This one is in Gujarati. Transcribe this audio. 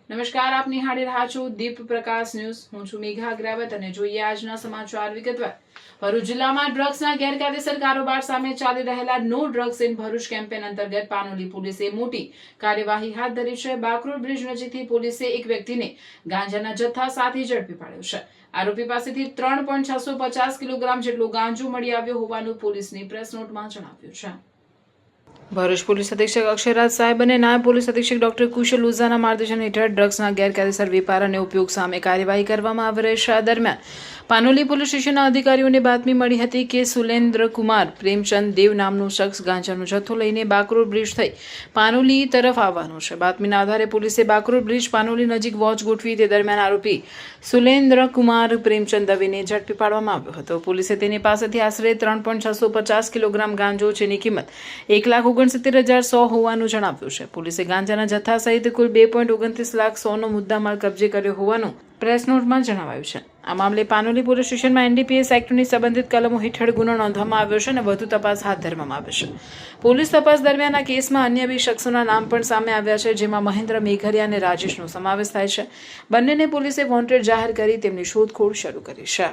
નમસ્કાર, આપ નિહાળી રહ્યા છો દીપ પ્રકાશ ન્યૂઝ. હું છું મેઘા અગ્રાવત અને જોઈએ આજના સમાચાર વિગતવાર. ભરૂચ જિલ્લામાં ડ્રગ્સના ગેરકાયદેસર કારોબાર સામે ચાલી રહેલા no drugs in Bharuch campaign અંતર્ગત પાનોલી પોલીસે મોટી કાર્યવાહી હાથ ધરી છે. બાકરોલ બ્રિજ નજીકથી પોલીસે એક વ્યક્તિને ગાંજાના જથ્થા સાથે ઝડપી પાડ્યો છે. આરોપી પાસેથી 3.650 કિલોગ્રામ જેટલો ગાંજો મળી આવ્યો હોવાનું પોલીસની પ્રેસ નોટમાં જણાવ્યું છે. ભરૂચ પોલીસ અધિક્ષક અક્ષયરાજ સાહેબ અને નાયબ પોલીસ અધિક્ષક ડોક્ટર કુશલ ઉઝાના માર્ગદર્શન હેઠળ ડ્રગ્સના ગેરકાયદેસર વેપાર અને ઉપયોગ સામે કાર્યવાહી કરવામાં આવી રહી છે. આ દરમિયાન પાનોલી પોલીસ સ્ટેશનના અધિકારીઓને બાતમી મળી હતી કે સુલેન્દ્ર કુમાર પ્રેમચંદ દેવ નામનો શખ્સ ગાંજાનો જથ્થો લઈને બાકરોલ બ્રિજ થઈ પાનોલી તરફ આવવાનો છે. બાતમીના આધારે પોલીસે બાકરોલ બ્રિજ પાનોલી નજીક વોચ ગોઠવી તે દરમિયાન આરોપી સુલેન્દ્ર કુમાર પ્રેમચંદ દવેને ઝડપી પાડવામાં આવ્યો હતો. પોલીસે તેની પાસેથી આશરે 3.650 કિલોગ્રામ ગાંજો જેની કિંમત 1,69,100 હોવાનું જણાવ્યું છે. પોલીસે ગાંજાના જથ્થા સહિત કુલ 2.29 લાખ 100નો મુદ્દામાલ કબજે કર્યો હોવાનું પ્રેસ નોટમાં જણાવાયું છે. આ મામલે પાનોલી પોલીસ સ્ટેશનમાં એનડીપીએસ એક્ટની સંબંધિત કલમો હેઠળ ગુનો નોંધવામાં આવ્યો છે અને વધુ તપાસ હાથ ધરવામાં આવી છે. પોલીસ તપાસ દરમિયાન આ કેસમાં અન્ય 2 શખ્સોના નામ પણ સામે આવ્યા છે, જેમાં મહેન્દ્ર મેઘરિયા અને રાજેશનો સમાવેશ થાય છે. બંનેને પોલીસે વોન્ટેડ જાહેર કરી તેમની શોધખોળ શરૂ કરી છે.